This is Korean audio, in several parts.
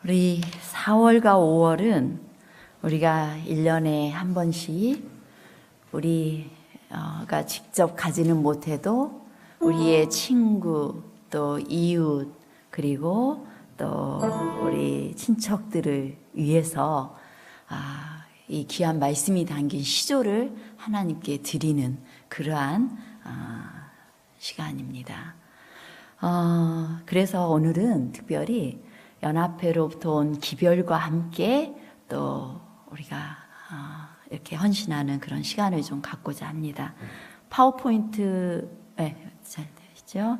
우리 4월과 5월은 우리가 1년에 한 번씩 우리가 직접 가지는 못해도 우리의 친구 또 이웃 그리고 또 우리 친척들을 위해서 이 귀한 말씀이 담긴 시조를 하나님께 드리는 그러한 시간입니다. 그래서 오늘은 특별히 연합회로부터 온 기별과 함께 또 우리가 이렇게 헌신하는 그런 시간을 좀 갖고자 합니다. 파워포인트 잘 되시죠?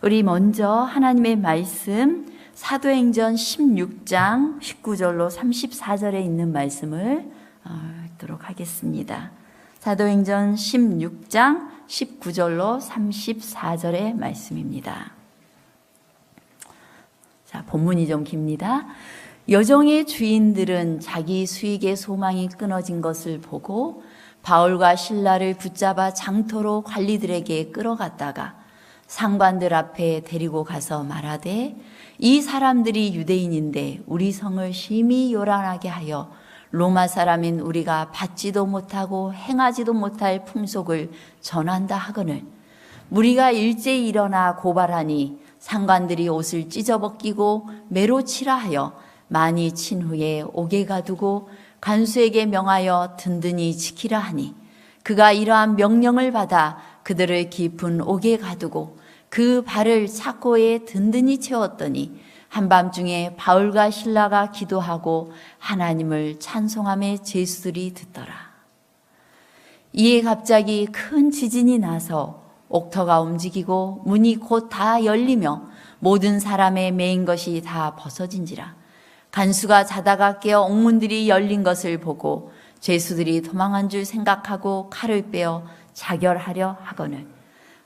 우리 먼저 하나님의 말씀 사도행전 16장 19절로 34절에 있는 말씀을 읽도록 하겠습니다. 사도행전 16장 19절로 34절의 말씀입니다. 자, 본문이 좀 깁니다. 여정의 주인들은 자기 수익의 소망이 끊어진 것을 보고 바울과 실라를 붙잡아 장터로 관리들에게 끌어갔다가 상관들 앞에 데리고 가서 말하되 이 사람들이 유대인인데 우리 성을 심히 요란하게 하여 로마 사람인 우리가 받지도 못하고 행하지도 못할 풍속을 전한다 하거늘 무리가 일제히 일어나 고발하니 상관들이 옷을 찢어벗기고 매로 치라 하여 많이 친 후에 옥에 가두고 간수에게 명하여 든든히 지키라 하니 그가 이러한 명령을 받아 그들을 깊은 옥에 가두고 그 발을 차고에 든든히 채웠더니 한밤중에 바울과 실라가 기도하고 하나님을 찬송하며 제수들이 듣더라. 이에 갑자기 큰 지진이 나서 옥터가 움직이고 문이 곧 다 열리며 모든 사람의 매인 것이 다 벗어진지라. 간수가 자다가 깨어 옥문들이 열린 것을 보고 죄수들이 도망한 줄 생각하고 칼을 빼어 자결하려 하거늘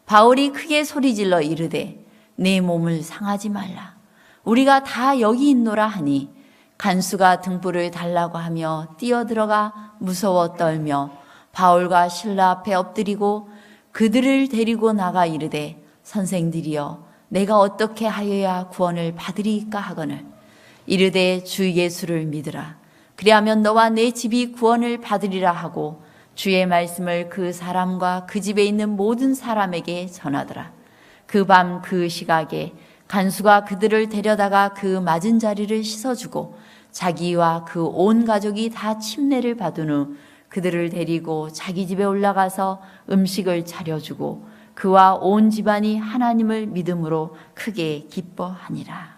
바울이 크게 소리질러 이르되 내 몸을 상하지 말라. 우리가 다 여기 있노라 하니 간수가 등불을 달라고 하며 뛰어들어가 무서워 떨며 바울과 실라 앞에 엎드리고 그들을 데리고 나가 이르되 선생들이여 내가 어떻게 하여야 구원을 받으리까 하거늘 이르되 주 예수를 믿으라. 그리하면 너와 내 집이 구원을 받으리라 하고 주의 말씀을 그 사람과 그 집에 있는 모든 사람에게 전하더라. 그 밤 그 시각에 간수가 그들을 데려다가 그 맞은 자리를 씻어주고 자기와 그 온 가족이 다 침례를 받은 후 그들을 데리고 자기 집에 올라가서 음식을 차려주고 그와 온 집안이 하나님을 믿음으로 크게 기뻐하니라.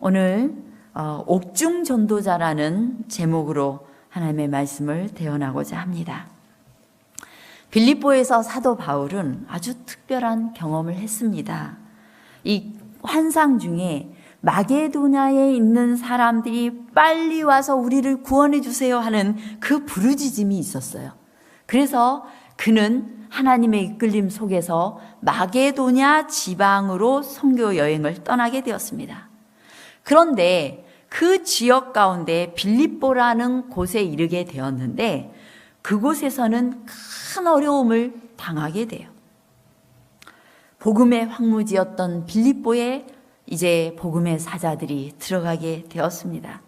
오늘 옥중 전도자라는 제목으로 하나님의 말씀을 대언하고자 합니다. 빌립보에서 사도 바울은 아주 특별한 경험을 했습니다. 이 환상 중에 마게도냐에 있는 사람들이 빨리 와서 우리를 구원해 주세요 하는 그 부르짖음이 있었어요. 그래서 그는 하나님의 이끌림 속에서 마게도냐 지방으로 선교 여행을 떠나게 되었습니다. 그런데 그 지역 가운데 빌립보라는 곳에 이르게 되었는데 그곳에서는 큰 어려움을 당하게 돼요. 복음의 황무지였던 빌립보에 이제 복음의 사자들이 들어가게 되었습니다.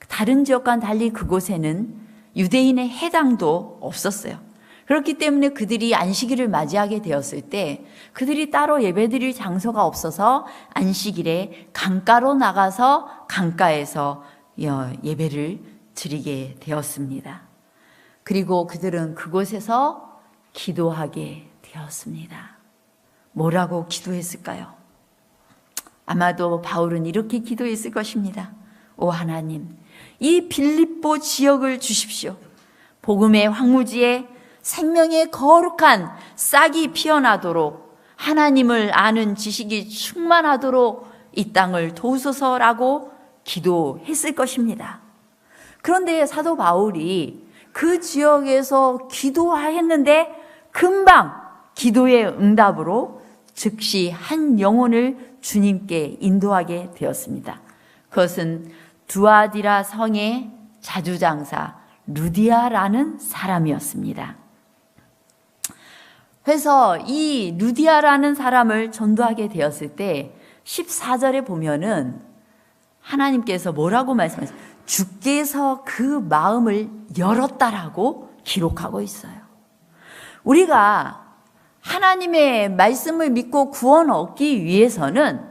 다른 지역과는 달리 그곳에는 유대인의 해당도 없었어요. 그렇기 때문에 그들이 안식일을 맞이하게 되었을 때 그들이 따로 예배드릴 장소가 없어서 안식일에 강가로 나가서 강가에서 예배를 드리게 되었습니다. 그리고 그들은 그곳에서 기도하게 되었습니다. 뭐라고 기도했을까요? 아마도 바울은 이렇게 기도했을 것입니다. 오 하나님, 이 빌립보 지역을 주십시오. 복음의 황무지에 생명의 거룩한 싹이 피어나도록 하나님을 아는 지식이 충만하도록 이 땅을 도우소서라고 기도했을 것입니다. 그런데 사도 바울이 그 지역에서 기도했는데 금방 기도의 응답으로 즉시 한 영혼을 주님께 인도하게 되었습니다. 그것은 두아디라 성의 자주장사 루디아라는 사람이었습니다. 그래서 이 루디아라는 사람을 전도하게 되었을 때 14절에 보면은 하나님께서 뭐라고 말씀하세요? 주께서 그 마음을 열었다라고 기록하고 있어요. 우리가 하나님의 말씀을 믿고 구원 얻기 위해서는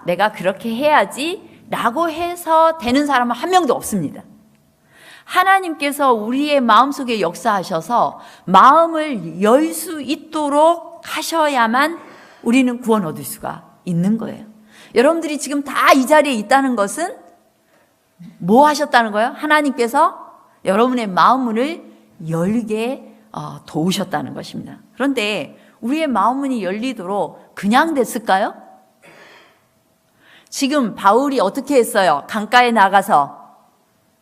내가 그렇게 해야지 라고 해서 되는 사람은 한 명도 없습니다. 하나님께서 우리의 마음속에 역사하셔서 마음을 열 수 있도록 하셔야만 우리는 구원 얻을 수가 있는 거예요. 여러분들이 지금 다 이 자리에 있다는 것은 뭐 하셨다는 거예요? 하나님께서 여러분의 마음문을 열게 도우셨다는 것입니다. 그런데 우리의 마음문이 열리도록 그냥 됐을까요? 지금 바울이 어떻게 했어요? 강가에 나가서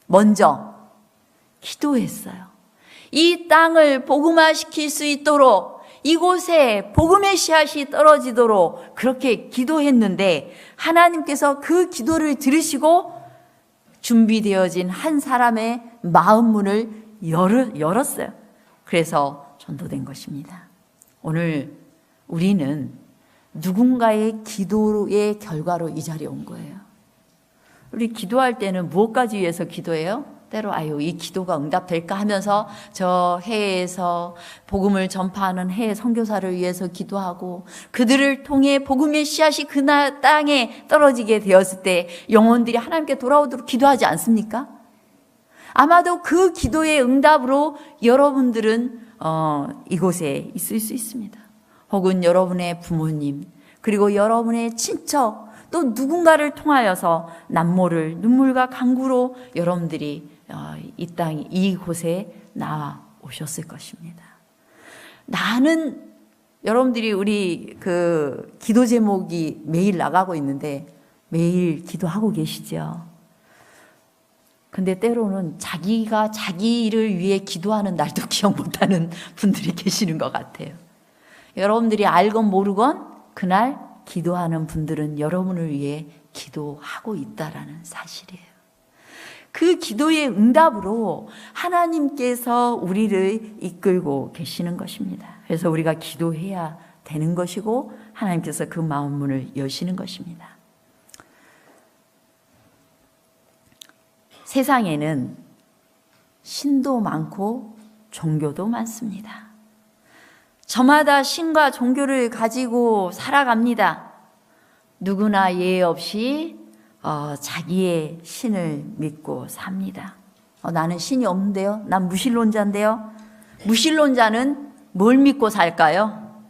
먼저 기도했어요. 이 땅을 복음화시킬 수 있도록 이곳에 복음의 씨앗이 떨어지도록 그렇게 기도했는데 하나님께서 그 기도를 들으시고 준비되어진 한 사람의 마음문을 열었어요. 그래서 전도된 것입니다. 오늘 우리는 누군가의 기도의 결과로 이 자리에 온 거예요. 우리 기도할 때는 무엇까지 위해서 기도해요? 때로 이 기도가 응답될까 하면서 저 해에서 복음을 전파하는 해 선교사를 위해서 기도하고 그들을 통해 복음의 씨앗이 그 땅에 떨어지게 되었을 때 영혼들이 하나님께 돌아오도록 기도하지 않습니까? 아마도 그 기도의 응답으로 여러분들은 이곳에 있을 수 있습니다. 혹은 여러분의 부모님 그리고 여러분의 친척 또 누군가를 통하여서 남모를 눈물과 간구로 여러분들이 이 땅 이곳에 나와 오셨을 것입니다. 나는 여러분들이 우리 그 기도 제목이 매일 나가고 있는데 매일 기도하고 계시죠? 근데 때로는 자기가 자기를 위해 기도하는 날도 기억 못하는 분들이 계시는 것 같아요. 여러분들이 알건 모르건 그날 기도하는 분들은 여러분을 위해 기도하고 있다라는 사실이에요. 그 기도의 응답으로 하나님께서 우리를 이끌고 계시는 것입니다. 그래서 우리가 기도해야 되는 것이고 하나님께서 그 마음문을 여시는 것입니다. 세상에는 신도 많고 종교도 많습니다. 저마다 신과 종교를 가지고 살아갑니다. 누구나 예외 없이 자기의 신을 믿고 삽니다. 나는 신이 없는데요? 난 무신론자인데요? 무신론자는 뭘 믿고 살까요?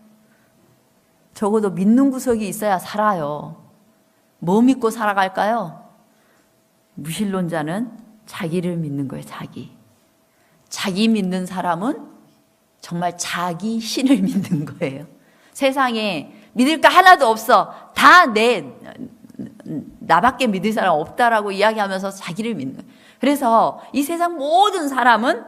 적어도 믿는 구석이 있어야 살아요. 뭐 믿고 살아갈까요? 무신론자는 자기를 믿는 거예요. 자기 믿는 사람은 정말 자기 신을 믿는 거예요. 세상에 믿을 거 하나도 없어. 다 나밖에 믿을 사람 없다라고 이야기하면서 자기를 믿는 거예요. 그래서 이 세상 모든 사람은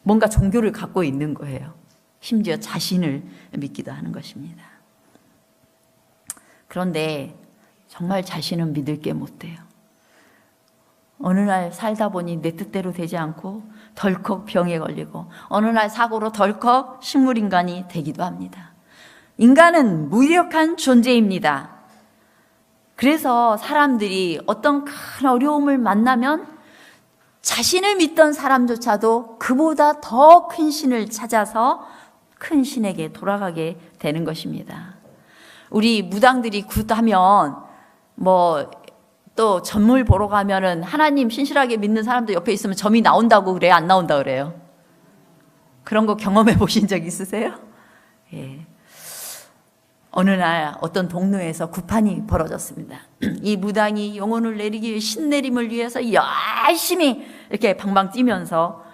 뭔가 종교를 갖고 있는 거예요. 심지어 자신을 믿기도 하는 것입니다. 그런데 정말 자신은 믿을 게 못 돼요. 어느 날 살다 보니 내 뜻대로 되지 않고 덜컥 병에 걸리고 어느 날 사고로 덜컥 식물인간이 되기도 합니다. 인간은 무력한 존재입니다. 그래서 사람들이 어떤 큰 어려움을 만나면 자신을 믿던 사람조차도 그보다 더 큰 신을 찾아서 큰 신에게 돌아가게 되는 것입니다. 우리 무당들이 굿하면 또 점을 보러 가면은 하나님 신실하게 믿는 사람들 옆에 있으면 점이 나온다고 그래요? 안 나온다 그래요? 그런 거 경험해 보신 적 있으세요? 예. 어느 날 어떤 동네에서 굿판이 벌어졌습니다. 이 무당이 영혼을 내리기 위해 신내림을 위해서 열심히 이렇게 방방 뛰면서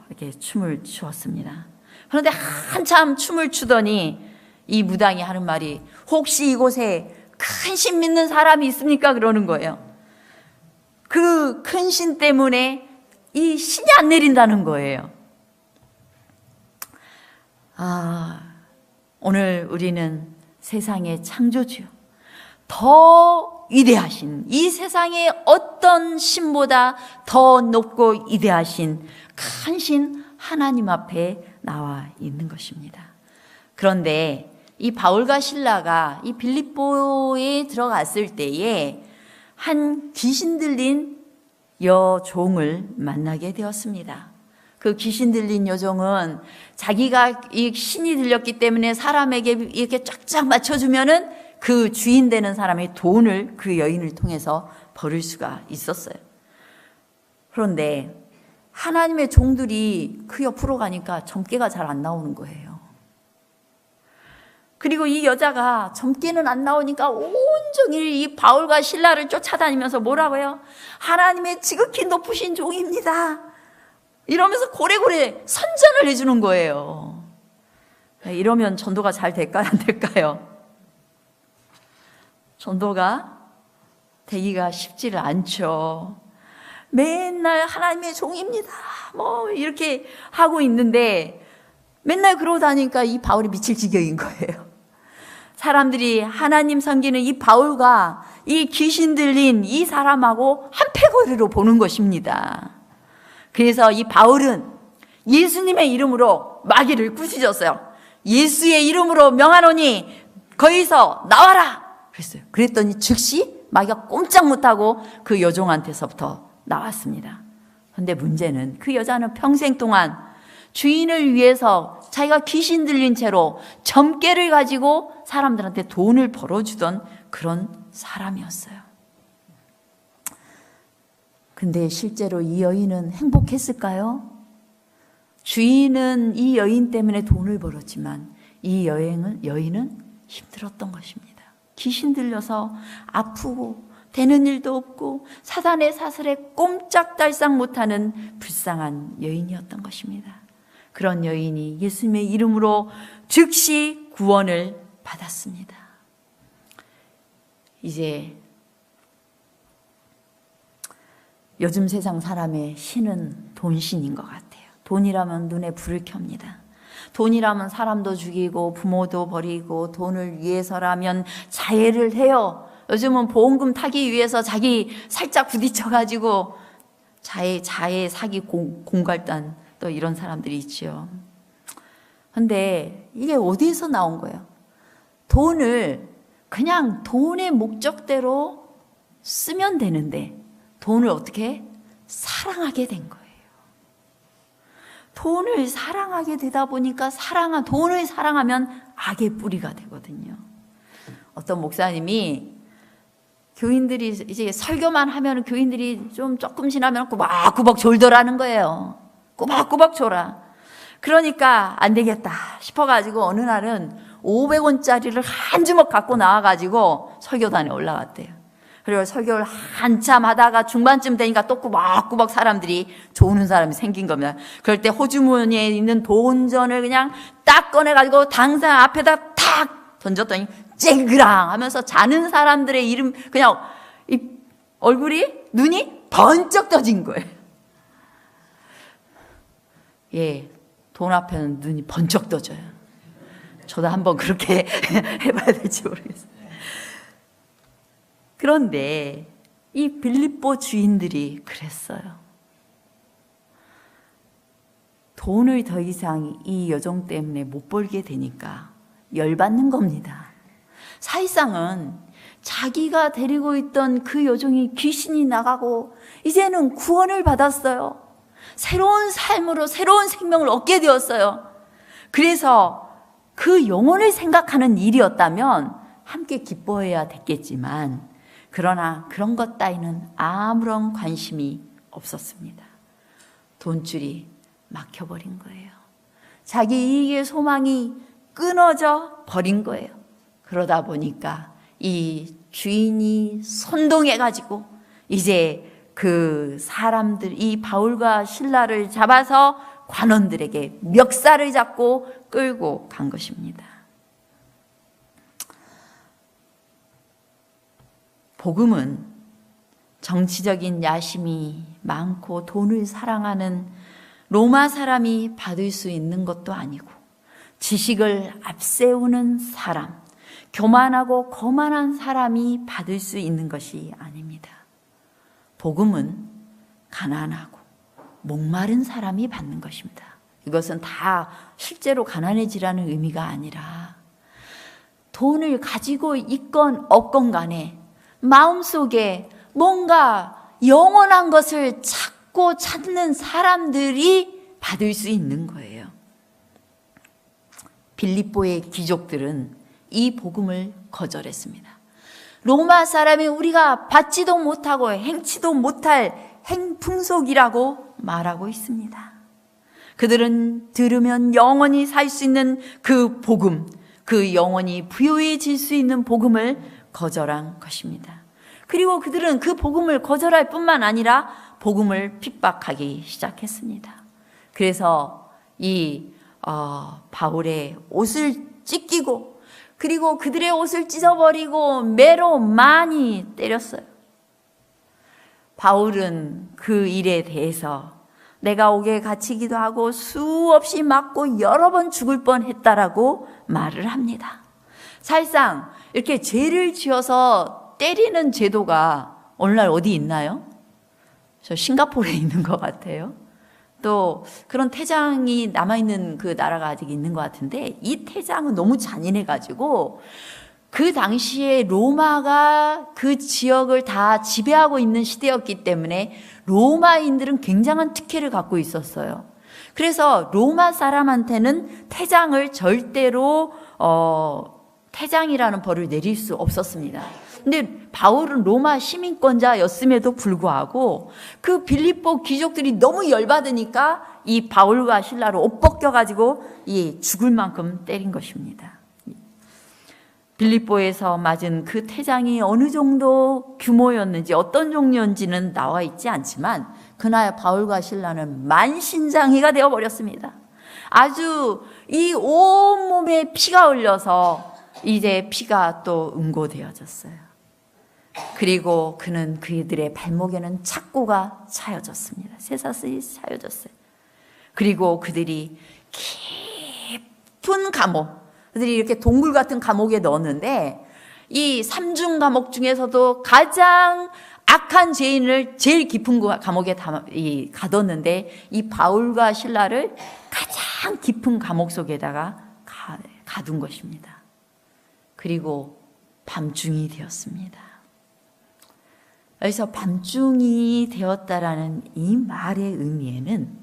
이렇게 춤을 추었습니다. 그런데 한참 춤을 추더니 이 무당이 하는 말이 혹시 이곳에 큰 신 믿는 사람이 있습니까? 그러는 거예요. 그 큰 신 때문에 이 신이 안 내린다는 거예요. 오늘 우리는 세상의 창조주, 더 위대하신 이 세상의 어떤 신보다 더 높고 위대하신 큰 신 하나님 앞에 나와 있는 것입니다. 그런데 이 바울과 실라가 이 빌립보에 들어갔을 때에 한 귀신 들린 여종을 만나게 되었습니다. 그 귀신 들린 여종은 자기가 이 신이 들렸기 때문에 사람에게 이렇게 쫙쫙 맞춰주면은 그 주인 되는 사람의 돈을 그 여인을 통해서 벌을 수가 있었어요. 그런데 하나님의 종들이 그 옆으로 가니까 점괘가 잘 안 나오는 거예요. 그리고 이 여자가 점괘는 안 나오니까 온종일 이 바울과 실라를 쫓아다니면서 뭐라고요? 하나님의 지극히 높으신 종입니다. 이러면서 고래고래 선전을 해주는 거예요. 이러면 전도가 잘 될까요? 안 될까요? 전도가 되기가 쉽지를 않죠. 맨날 하나님의 종입니다. 뭐 이렇게 하고 있는데 맨날 그러고 다니니까 이 바울이 미칠 지경인 거예요. 사람들이 하나님 섬기는 이 바울과 이 귀신 들린 이 사람하고 한패거리로 보는 것입니다. 그래서 이 바울은 예수님의 이름으로 마귀를 꾸짖었어요. 예수의 이름으로 명하노니 거기서 나와라 그랬어요. 그랬더니 즉시 마귀가 꼼짝 못하고 그 여종한테서부터 나왔습니다. 그런데 문제는 그 여자는 평생 동안 주인을 위해서 자기가 귀신 들린 채로 점괘를 가지고 사람들한테 돈을 벌어주던 그런 사람이었어요. 근데 실제로 이 여인은 행복했을까요? 주인은 이 여인 때문에 돈을 벌었지만 이 여인은 힘들었던 것입니다. 귀신 들려서 아프고 되는 일도 없고 사단의 사슬에 꼼짝달싹 못하는 불쌍한 여인이었던 것입니다. 그런 여인이 예수님의 이름으로 즉시 구원을 받았습니다. 이제 요즘 세상 사람의 신은 돈신인 것 같아요. 돈이라면 눈에 불을 켭니다. 돈이라면 사람도 죽이고 부모도 버리고 돈을 위해서라면 자해를 해요. 요즘은 보험금 타기 위해서 자기 살짝 부딪혀가지고 자해 사기 공갈단 또 이런 사람들이 있죠. 근데 이게 어디에서 나온 거예요? 돈을 그냥 돈의 목적대로 쓰면 되는데 돈을 어떻게 사랑하게 된 거예요. 돈을 사랑하게 되다 보니까 돈을 사랑하면 악의 뿌리가 되거든요. 어떤 목사님이 교인들이 이제 설교만 하면 교인들이 조금 지나면 꾸벅꾸벅 졸더라는 거예요. 꾸벅꾸벅 졸아. 그러니까 안 되겠다 싶어가지고 어느 날은 500원짜리를 한 주먹 갖고 나와가지고 설교단에 올라갔대요. 그리고 설교를 한참 하다가 중반쯤 되니까 또 꾸벅꾸벅 사람들이 조는 사람이 생긴 겁니다. 그럴 때 호주머니에 있는 돈전을 그냥 딱 꺼내가지고 당사 앞에다 탁 던졌더니 쨍그랑 하면서 자는 사람들의 이름 그냥 이 눈이 번쩍 떠진 거예요. 예, 돈 앞에는 눈이 번쩍 떠져요. 저도 한번 그렇게 해봐야 될지 모르겠어요. 그런데 이 빌립보 주인들이 그랬어요. 돈을 더 이상 이 여종 때문에 못 벌게 되니까 열받는 겁니다. 사실상은 자기가 데리고 있던 그 여종이 귀신이 나가고 이제는 구원을 받았어요. 새로운 삶으로 새로운 생명을 얻게 되었어요. 그래서 그 영혼을 생각하는 일이었다면 함께 기뻐해야 됐겠지만 그러나 그런 것 따위는 아무런 관심이 없었습니다. 돈줄이 막혀버린 거예요. 자기 이익의 소망이 끊어져 버린 거예요. 그러다 보니까 이 주인이 선동해가지고 이제 그 사람들, 이 바울과 실라를 잡아서 관원들에게 멱살을 잡고 끌고 간 것입니다. 복음은 정치적인 야심이 많고 돈을 사랑하는 로마 사람이 받을 수 있는 것도 아니고 지식을 앞세우는 사람, 교만하고 거만한 사람이 받을 수 있는 것이 아닙니다. 복음은 가난하고 목마른 사람이 받는 것입니다. 이것은 다 실제로 가난해지라는 의미가 아니라 돈을 가지고 있건 없건 간에 마음속에 뭔가 영원한 것을 찾고 찾는 사람들이 받을 수 있는 거예요. 빌립보의 귀족들은 이 복음을 거절했습니다. 로마 사람이 우리가 받지도 못하고 행치도 못할 행풍속이라고 말하고 있습니다. 그들은 들으면 영원히 살 수 있는 그 복음, 그 영원히 부유해질 수 있는 복음을 거절한 것입니다. 그리고 그들은 그 복음을 거절할 뿐만 아니라 복음을 핍박하기 시작했습니다. 그래서 이 바울의 옷을 찢기고 그리고 그들의 옷을 찢어버리고 매로 많이 때렸어요. 바울은 그 일에 대해서 내가 옥에 갇히기도 하고 수없이 맞고 여러 번 죽을 뻔했다라고 말을 합니다. 사실상 이렇게 죄를 지어서 때리는 제도가 오늘날 어디 있나요? 저 싱가포르에 있는 것 같아요. 또 그런 태장이 남아있는 그 나라가 아직 있는 것 같은데 이 태장은 너무 잔인해가지고 그 당시에 로마가 그 지역을 다 지배하고 있는 시대였기 때문에 로마인들은 굉장한 특혜를 갖고 있었어요. 그래서 로마 사람한테는 태장을 절대로 태장이라는 벌을 내릴 수 없었습니다. 근데 바울은 로마 시민권자였음에도 불구하고 그 빌립보 귀족들이 너무 열받으니까 이 바울과 실라를 옷 벗겨가지고 죽을 만큼 때린 것입니다. 빌립보에서 맞은 그 태장이 어느 정도 규모였는지 어떤 종류인지는 나와 있지 않지만 그날 바울과 실라는 만신장이가 되어버렸습니다. 아주 이 온몸에 피가 흘려서 이제 피가 또 응고되어졌어요. 그리고 그는 그들의 발목에는 착고가 차여졌습니다. 쇠사슬이 차여졌어요. 그리고 그들이 깊은 감옥, 그들이 이렇게 동굴 같은 감옥에 넣었는데 이 삼중 감옥 중에서도 가장 악한 죄인을 제일 깊은 감옥에 가뒀는데 이 바울과 실라를 가장 깊은 감옥 속에다가 가둔 것입니다. 그리고 밤중이 되었습니다. 그래서 밤중이 되었다라는 이 말의 의미에는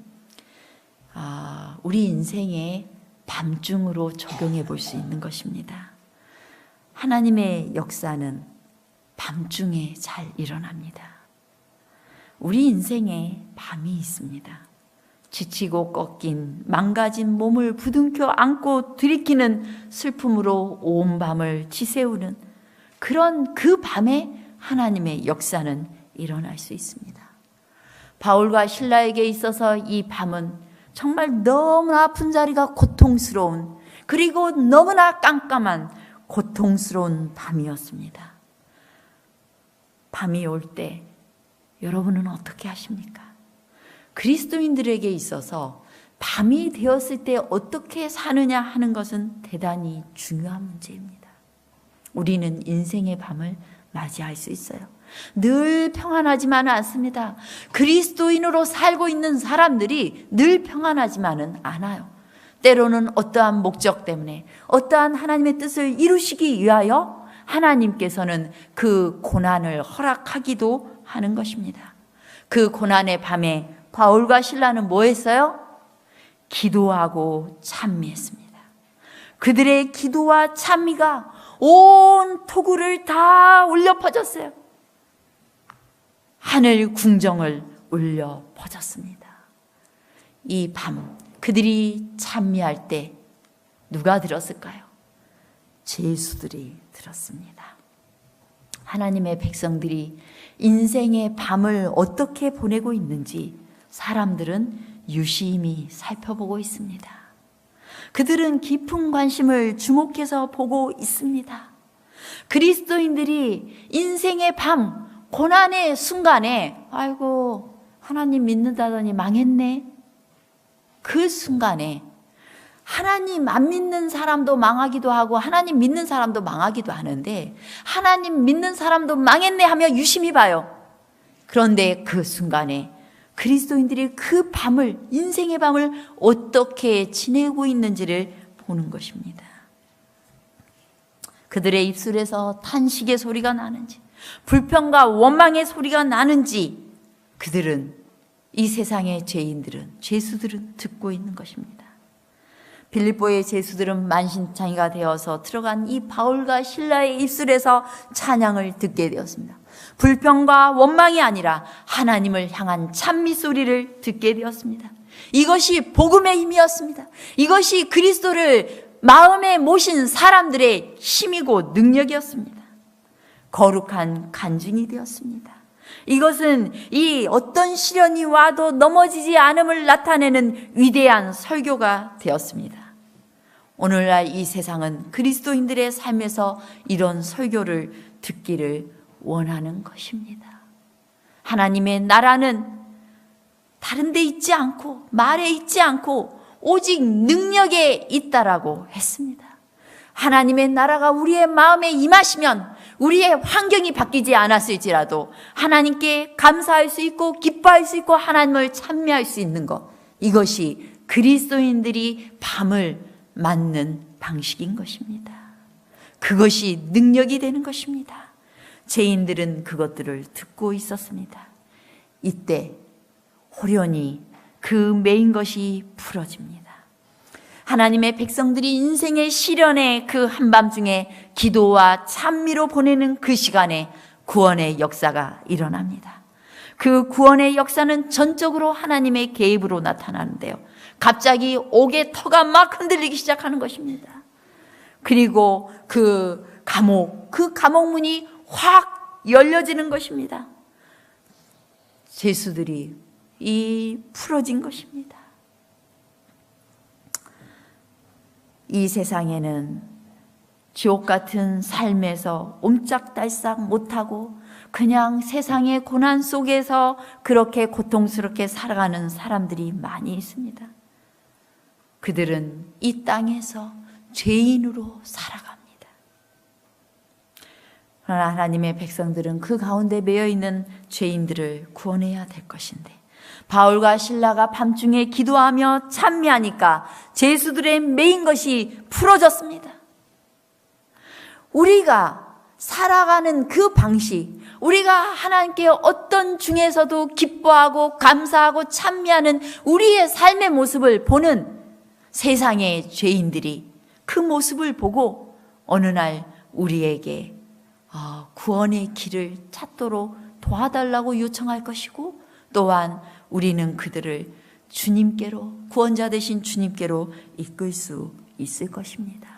우리 인생에 밤중으로 적용해 볼 수 있는 것입니다. 하나님의 역사는 밤중에 잘 일어납니다. 우리 인생에 밤이 있습니다. 지치고 꺾인 망가진 몸을 부둥켜 안고 들이키는 슬픔으로 온 밤을 지새우는 그런 그 밤에 하나님의 역사는 일어날 수 있습니다. 바울과 실라에게 있어서 이 밤은 정말 너무나 아픈 자리가 고통스러운 그리고 너무나 깜깜한 고통스러운 밤이었습니다. 밤이 올 때 여러분은 어떻게 하십니까? 그리스도인들에게 있어서 밤이 되었을 때 어떻게 사느냐 하는 것은 대단히 중요한 문제입니다. 우리는 인생의 밤을 맞이할 수 있어요. 늘 평안하지만은 않습니다. 그리스도인으로 살고 있는 사람들이 늘 평안하지만은 않아요. 때로는 어떠한 목적 때문에 어떠한 하나님의 뜻을 이루시기 위하여 하나님께서는 그 고난을 허락하기도 하는 것입니다. 그 고난의 밤에 바울과 실라는 뭐 했어요? 기도하고 찬미했습니다. 그들의 기도와 찬미가 온 토굴을 다 울려 퍼졌어요. 하늘 궁정을 울려 퍼졌습니다. 이 밤 그들이 찬미할 때 누가 들었을까요? 제수들이 들었습니다. 하나님의 백성들이 인생의 밤을 어떻게 보내고 있는지 사람들은 유심히 살펴보고 있습니다. 그들은 깊은 관심을 주목해서 보고 있습니다. 그리스도인들이 인생의 밤, 고난의 순간에 아이고 하나님 믿는다더니 망했네. 그 순간에 하나님 안 믿는 사람도 망하기도 하고 하나님 믿는 사람도 망하기도 하는데 하나님 믿는 사람도 망했네 하며 유심히 봐요. 그런데 그 순간에 그리스도인들이 그 밤을 인생의 밤을 어떻게 지내고 있는지를 보는 것입니다. 그들의 입술에서 탄식의 소리가 나는지 불평과 원망의 소리가 나는지 그들은, 이 세상의 죄인들은, 죄수들은 듣고 있는 것입니다. 빌립보의 죄수들은 만신창이가 되어서 들어간 이 바울과 실라의 입술에서 찬양을 듣게 되었습니다. 불평과 원망이 아니라 하나님을 향한 찬미 소리를 듣게 되었습니다. 이것이 복음의 힘이었습니다. 이것이 그리스도를 마음에 모신 사람들의 힘이고 능력이었습니다. 거룩한 간증이 되었습니다. 이것은 이 어떤 시련이 와도 넘어지지 않음을 나타내는 위대한 설교가 되었습니다. 오늘날 이 세상은 그리스도인들의 삶에서 이런 설교를 듣기를 원하는 것입니다. 하나님의 나라는 다른 데 있지 않고 말에 있지 않고 오직 능력에 있다라고 했습니다. 하나님의 나라가 우리의 마음에 임하시면 우리의 환경이 바뀌지 않았을지라도 하나님께 감사할 수 있고 기뻐할 수 있고 하나님을 찬미할 수 있는 것, 이것이 그리스도인들이 밤을 맞는 방식인 것입니다. 그것이 능력이 되는 것입니다. 죄인들은 그것들을 듣고 있었습니다. 이때 호련히 그 매인 것이 풀어집니다. 하나님의 백성들이 인생의 시련의 그 한밤중에 기도와 찬미로 보내는 그 시간에 구원의 역사가 일어납니다. 그 구원의 역사는 전적으로 하나님의 개입으로 나타나는데요. 갑자기 옥의 터가 막 흔들리기 시작하는 것입니다. 그리고 그 감옥 문이 확 열려지는 것입니다. 죄수들이 풀어진 것입니다. 이 세상에는 지옥 같은 삶에서 옴짝달싹 못하고 그냥 세상의 고난 속에서 그렇게 고통스럽게 살아가는 사람들이 많이 있습니다. 그들은 이 땅에서 죄인으로 살아갑니다. 그러나 하나님의 백성들은 그 가운데 매여있는 죄인들을 구원해야 될 것인데, 바울과 실라가 밤중에 기도하며 찬미하니까 죄수들의 매인 것이 풀어졌습니다. 우리가 살아가는 그 방식, 우리가 하나님께 어떤 중에서도 기뻐하고 감사하고 찬미하는 우리의 삶의 모습을 보는 세상의 죄인들이 그 모습을 보고 어느 날 우리에게 구원의 길을 찾도록 도와달라고 요청할 것이고, 또한 우리는 그들을 주님께로, 구원자 되신 주님께로 이끌 수 있을 것입니다.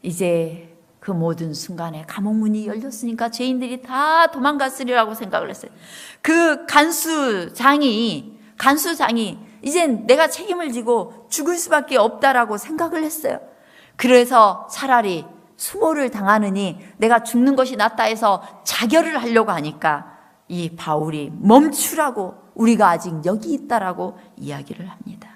이제 그 모든 순간에 감옥문이 열렸으니까 죄인들이 다 도망갔으리라고 생각을 했어요. 그 간수장이 이젠 내가 책임을 지고 죽을 수밖에 없다라고 생각을 했어요. 그래서 차라리 수모를 당하느니 내가 죽는 것이 낫다 해서 자결을 하려고 하니까 이 바울이 멈추라고, 우리가 아직 여기 있다라고 이야기를 합니다.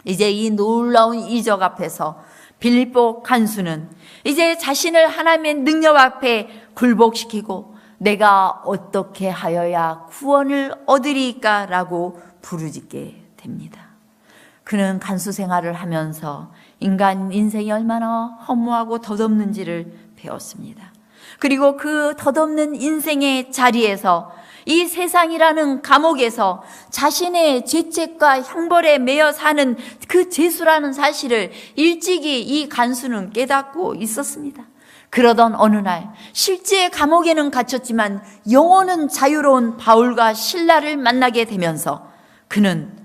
이제 이 놀라운 이적 앞에서 빌립보 간수는 이제 자신을 하나님의 능력 앞에 굴복시키고 내가 어떻게 하여야 구원을 얻으리까 라고 부르짖게 됩니다. 그는 간수 생활을 하면서 인간 인생이 얼마나 허무하고 덧없는지를 배웠습니다. 그리고 그 덧없는 인생의 자리에서, 이 세상이라는 감옥에서 자신의 죄책과 형벌에 매여 사는 그 죄수라는 사실을 일찍이 이 간수는 깨닫고 있었습니다. 그러던 어느 날 실제 감옥에는 갇혔지만 영혼은 자유로운 바울과 실라를 만나게 되면서 그는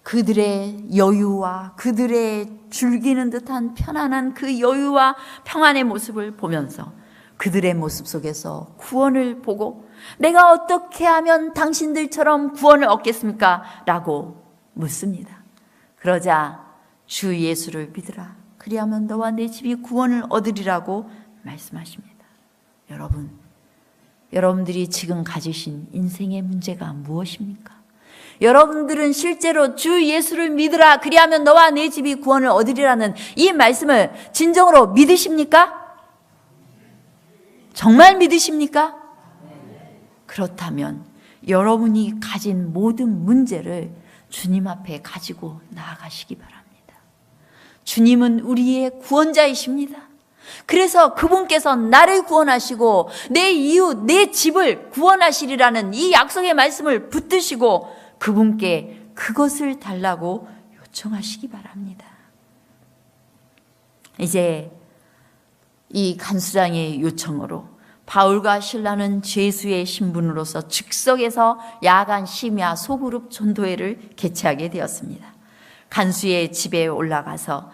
그들의 여유와 그들의 즐기는 듯한 편안한 그 여유와 평안의 모습을 보면서 그들의 모습 속에서 구원을 보고 내가 어떻게 하면 당신들처럼 구원을 얻겠습니까? 라고 묻습니다. 그러자 주 예수를 믿으라. 그리하면 너와 내 집이 구원을 얻으리라고 말씀하십니다. 여러분들이 지금 가지신 인생의 문제가 무엇입니까? 여러분들은 실제로 주 예수를 믿으라. 그리하면 너와 내 집이 구원을 얻으리라는 이 말씀을 진정으로 믿으십니까? 정말 믿으십니까? 그렇다면 여러분이 가진 모든 문제를 주님 앞에 가지고 나아가시기 바랍니다. 주님은 우리의 구원자이십니다. 그래서 그분께서 나를 구원하시고 내 이웃, 내 집을 구원하시리라는 이 약속의 말씀을 붙드시고 그분께 그것을 달라고 요청하시기 바랍니다. 이제 이 간수장의 요청으로 바울과 실라는 죄수의 신분으로서 즉석에서 야간 심야 소그룹 전도회를 개최하게 되었습니다. 간수의 집에 올라가서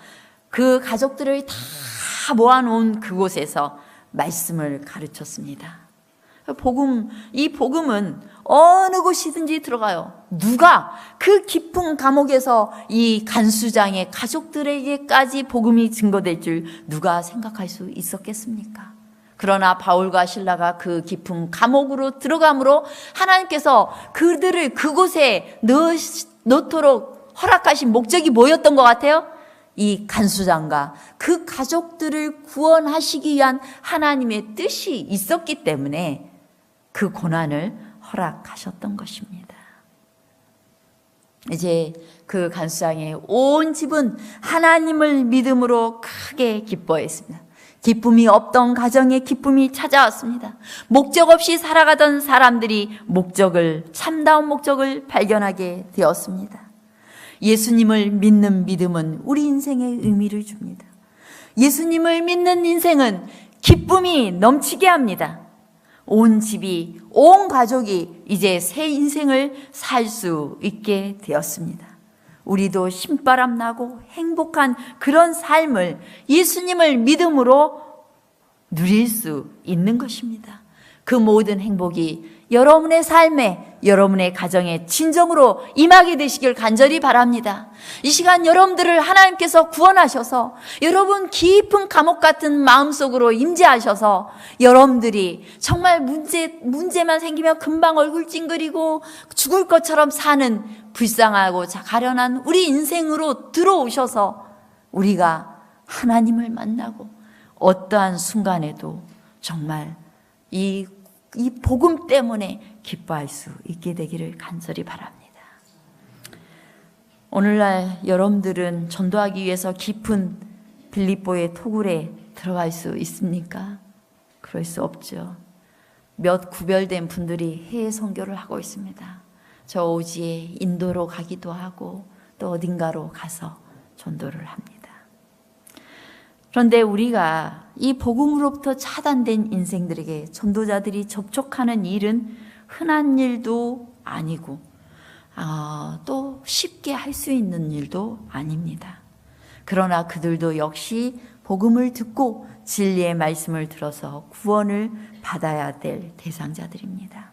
그 가족들을 다 모아놓은 그곳에서 말씀을 가르쳤습니다. 이 복음은 어느 곳이든지 들어가요. 누가 그 깊은 감옥에서 이 간수장의 가족들에게까지 복음이 증거될 줄 누가 생각할 수 있었겠습니까? 그러나 바울과 실라가 그 깊은 감옥으로 들어감으로 하나님께서 그들을 그곳에 넣도록 허락하신 목적이 뭐였던 것 같아요? 이 간수장과 그 가족들을 구원하시기 위한 하나님의 뜻이 있었기 때문에 그 고난을 허락하셨던 것입니다. 이제 그 간수장의 온 집은 하나님을 믿음으로 크게 기뻐했습니다. 기쁨이 없던 가정에 기쁨이 찾아왔습니다. 목적 없이 살아가던 사람들이 참다운 목적을 발견하게 되었습니다. 예수님을 믿는 믿음은 우리 인생에 의미를 줍니다. 예수님을 믿는 인생은 기쁨이 넘치게 합니다. 온 집이, 온 가족이 이제 새 인생을 살 수 있게 되었습니다. 우리도 신바람 나고 행복한 그런 삶을 예수님을 믿음으로 누릴 수 있는 것입니다. 그 모든 행복이 여러분의 삶에, 여러분의 가정에 진정으로 임하게 되시길 간절히 바랍니다. 이 시간 여러분들을 하나님께서 구원하셔서 여러분 깊은 감옥 같은 마음속으로 임재하셔서 여러분들이 정말 문제만 생기면 금방 얼굴 찡그리고 죽을 것처럼 사는 불쌍하고 가련한 우리 인생으로 들어오셔서 우리가 하나님을 만나고 어떠한 순간에도 정말 이 복음 때문에 기뻐할 수 있게 되기를 간절히 바랍니다. 오늘날 여러분들은 전도하기 위해서 깊은 빌립보의 토굴에 들어갈 수 있습니까? 그럴 수 없죠. 몇 구별된 분들이 해외 선교를 하고 있습니다. 저 오지에 인도로 가기도 하고 또 어딘가로 가서 전도를 합니다. 그런데 우리가 이 복음으로부터 차단된 인생들에게 전도자들이 접촉하는 일은 흔한 일도 아니고 또 쉽게 할 수 있는 일도 아닙니다. 그러나 그들도 역시 복음을 듣고 진리의 말씀을 들어서 구원을 받아야 될 대상자들입니다.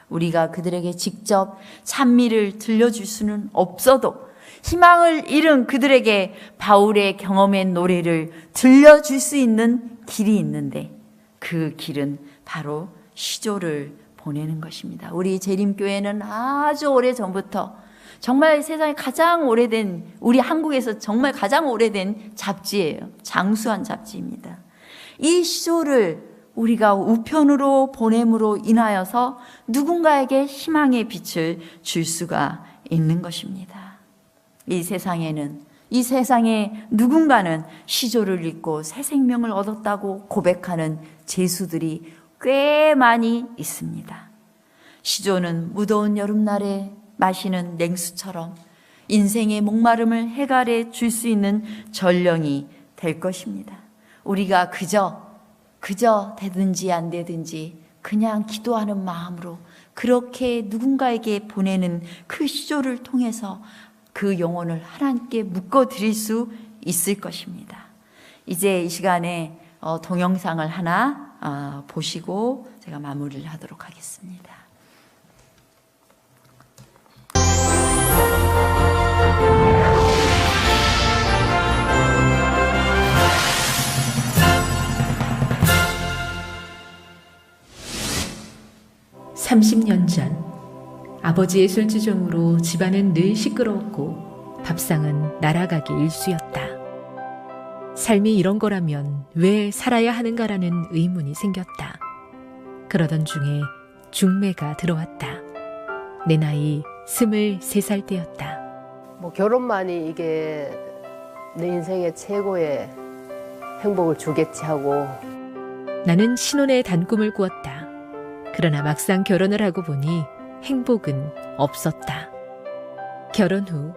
우리가 그들에게 직접 찬미를 들려줄 수는 없어도 희망을 잃은 그들에게 바울의 경험의 노래를 들려줄 수 있는 길이 있는데 그 길은 바로 시조를 보내는 것입니다. 우리 재림교회는 아주 오래전부터 정말 세상에 가장 오래된, 우리 한국에서 정말 가장 오래된 잡지예요. 장수한 잡지입니다. 이 시조를 우리가 우편으로 보냄으로 인하여서 누군가에게 희망의 빛을 줄 수가 있는 것입니다. 이 세상에 누군가는 시조를 읽고 새 생명을 얻었다고 고백하는 제수들이 꽤 많이 있습니다. 시조는 무더운 여름날에 마시는 냉수처럼 인생의 목마름을 해결해 줄 수 있는 전령이 될 것입니다. 우리가 그저 되든지 안 되든지 그냥 기도하는 마음으로 그렇게 누군가에게 보내는 그 시조를 통해서 그 영혼을 하나님께 묶어드릴 수 있을 것입니다. 이제 이 시간에 동영상을 하나 보시고 제가 마무리를 하도록 하겠습니다. (30년) 전 아버지의 술주정으로 집안은 늘 시끄러웠고 밥상은 날아가기 일쑤였다. 삶이 이런 거라면 왜 살아야 하는가라는 의문이 생겼다. 그러던 중에 중매가 들어왔다. 내 나이 23살 때였다. 결혼만이 이게 내 인생의 최고의 행복을 주겠지 하고. 나는 신혼의 단꿈을 꾸었다. 그러나 막상 결혼을 하고 보니 행복은 없었다. 결혼 후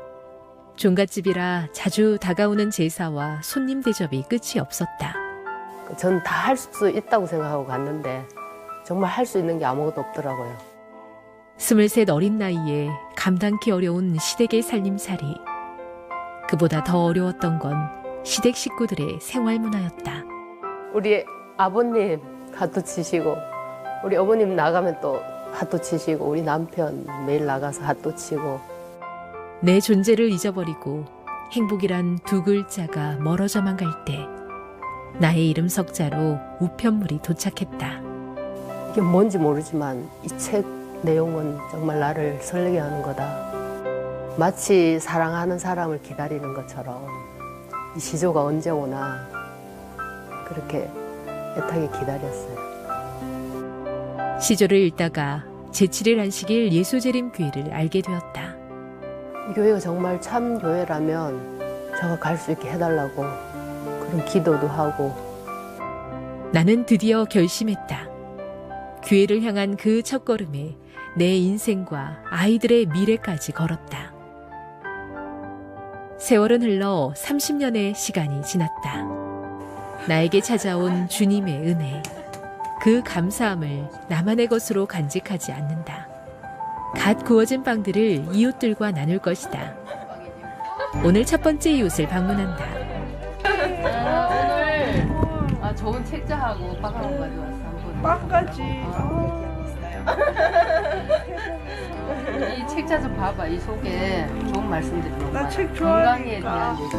종갓집이라 자주 다가오는 제사와 손님 대접이 끝이 없었다. 전 다 할 수 있다고 생각하고 갔는데 정말 할 수 있는 게 아무것도 없더라고요. 23 어린 나이에 감당기 어려운 시댁의 살림살이. 그보다 더 어려웠던 건 시댁 식구들의 생활 문화였다. 우리 아버님 핫도 치시고 우리 어머님 나가면 또 핫도 치시고 우리 남편 매일 나가서 핫도 치고. 내 존재를 잊어버리고 행복이란 두 글자가 멀어져만 갈 때 나의 이름 석자로 우편물이 도착했다. 이게 뭔지 모르지만 이 책 내용은 정말 나를 설레게 하는 거다. 마치 사랑하는 사람을 기다리는 것처럼 이 시조가 언제 오나 그렇게 애타게 기다렸어요. 시조를 읽다가 제7일 안식일 예수재림교회를 알게 되었다. 이 교회가 정말 참 교회라면 제가 갈 수 있게 해달라고 그런 기도도 하고. 나는 드디어 결심했다. 교회를 향한 그 첫걸음에 내 인생과 아이들의 미래까지 걸었다. 세월은 흘러 30년의 시간이 지났다. 나에게 찾아온 주님의 은혜, 그 감사함을 나만의 것으로 간직하지 않는다. 갓 구워진 빵들을 이웃들과 나눌 것이다. 오늘 첫 번째 이웃을 방문한다. 오늘 좋은 책자하고 빵 한번 가져왔어. 빵까지. 이 책자 좀 봐봐. 이 속에 좋은 말씀들이 너무 많아. 나 책 건강에 좋아하니까. 대한 얘기.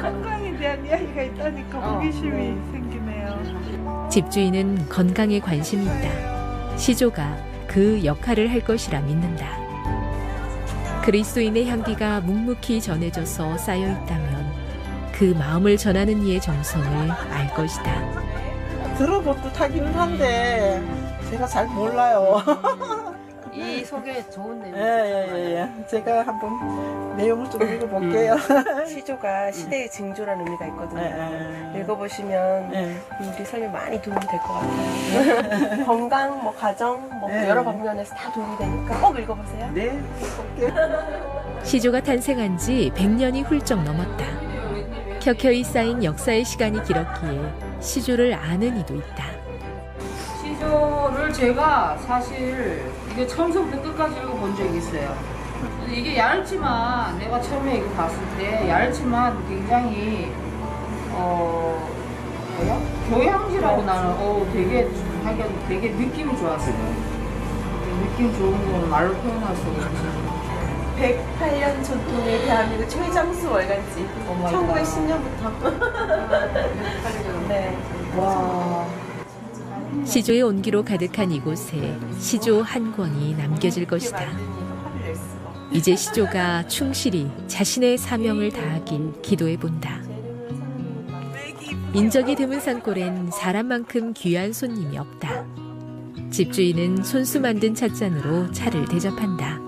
건강에 대한 이야기가 있다니까 호기심이 생기네요. 집주인은 건강에 관심이 있다. 시조가 그 역할을 할 것이라 믿는다. 그리스도인의 향기가 묵묵히 전해져서 쌓여 있다면 그 마음을 전하는 이의 정성을 알 것이다. 들어볼 듯 하기는 한데 제가 잘 몰라요. 이 속에 좋은 내용. 예. 제가 한번 내용을 좀 읽어볼게요. 시조가 시대의 징조라는 의미가 있거든요. 예. 읽어보시면 예. 우리 삶에 많이 도움이 될 것 같아요. 건강, 뭐 가정, 뭐 네. 여러 방면에서 다 도움이 되니까 꼭 읽어보세요. 네, 볼게요. 시조가 탄생한 지 100년이 훌쩍 넘었다. 켜켜이 쌓인 역사의 시간이 길었기에 시조를 아는 이도 있다. 시조를 제가 사실 이게 처음부터 끝까지 읽어본 적이 있어요. 이게 얇지만 내가 처음에 이거 봤을 때 얇지만 굉장히 뭐야? 교양지라고 나는 되게 하긴 되게 느낌이 좋았어요. 느낌 좋은 거는 말로 표현할 수 없지. 108년 전통의 대한민국 최장수 월간지. 1910년부터. 네. 와. 시조의 온기로 가득한 이곳에 시조 한 권이 남겨질 것이다. 이제 시조가 충실히 자신의 사명을 다하길 기도해 본다. 인적이 드문 산골엔 사람만큼 귀한 손님이 없다. 집주인은 손수 만든 찻잔으로 차를 대접한다.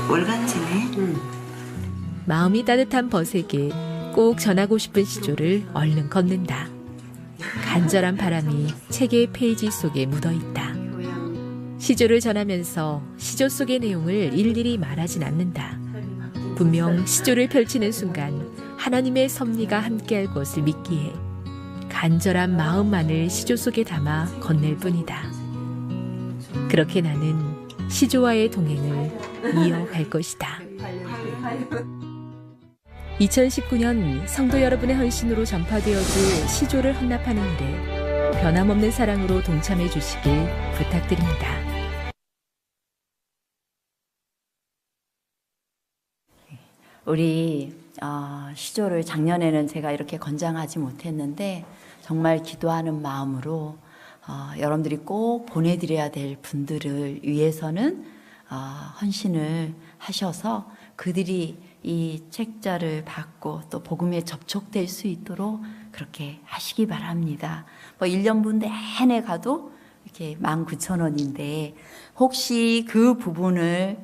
월간지네. 마음이 따뜻한 벗에게 꼭 전하고 싶은 시조를 얼른 건넨다. 간절한 바람이 책의 페이지 속에 묻어있다. 시조를 전하면서 시조 속의 내용을 일일이 말하진 않는다. 분명 시조를 펼치는 순간 하나님의 섭리가 함께할 것을 믿기에 간절한 마음만을 시조 속에 담아 건넬 뿐이다. 그렇게 나는 시조와의 동행을 이어갈 것이다. 2019년 성도 여러분의 헌신으로 전파되어질 시조를 헌납하는 일에 변함없는 사랑으로 동참해 주시길 부탁드립니다. 우리 시조를 작년에는 제가 이렇게 건장하지 못했는데 정말 기도하는 마음으로 여러분들이 꼭 보내드려야 될 분들을 위해서는 헌신을 하셔서 그들이 이 책자를 받고 또 복음에 접촉될 수 있도록 그렇게 하시기 바랍니다. 뭐 1년분 내내 가도 이렇게 19,000원인데 혹시 그 부분을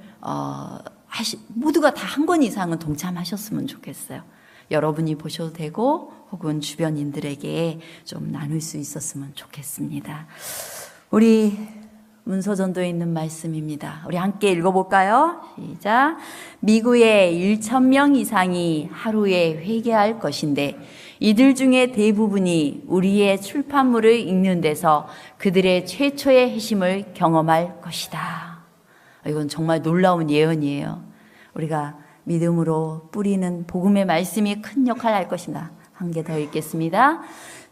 모두가 다 한 권 이상은 동참하셨으면 좋겠어요. 여러분이 보셔도 되고 혹은 주변인들에게 좀 나눌 수 있었으면 좋겠습니다. 우리 문서전도에 있는 말씀입니다. 우리 함께 읽어볼까요? 시작. 미국의 1,000명 이상이 하루에 회개할 것인데 이들 중에 대부분이 우리의 출판물을 읽는 데서 그들의 최초의 회심을 경험할 것이다. 이건 정말 놀라운 예언이에요. 우리가 믿음으로 뿌리는 복음의 말씀이 큰 역할을 할 것이다. 한 개 더 읽겠습니다.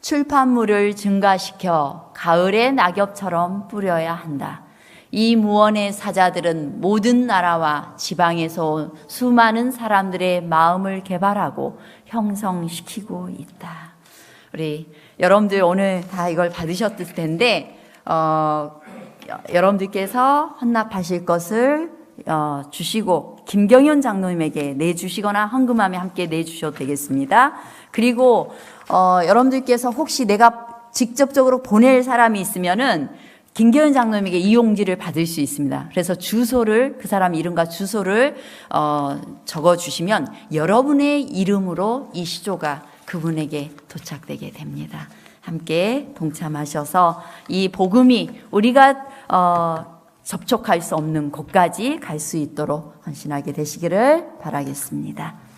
출판물을 증가시켜 가을의 낙엽처럼 뿌려야 한다. 이 무언의 사자들은 모든 나라와 지방에서 온 수많은 사람들의 마음을 개발하고 형성시키고 있다. 우리 여러분들 오늘 다 이걸 받으셨을 텐데 여러분들께서 헌납하실 것을 주시고 김경현 장로님에게 내주시거나 헌금함에 함께 내주셔도 되겠습니다. 그리고 여러분들께서 혹시 내가 직접적으로 보낼 사람이 있으면은 김경현 장로님에게 이용지를 받을 수 있습니다. 그래서 주소를 그 사람 이름과 주소를 적어주시면 여러분의 이름으로 이 시조가 그분에게 도착되게 됩니다. 함께 동참하셔서 이 복음이 우리가 접촉할 수 없는 곳까지 갈 수 있도록 헌신하게 되시기를 바라겠습니다.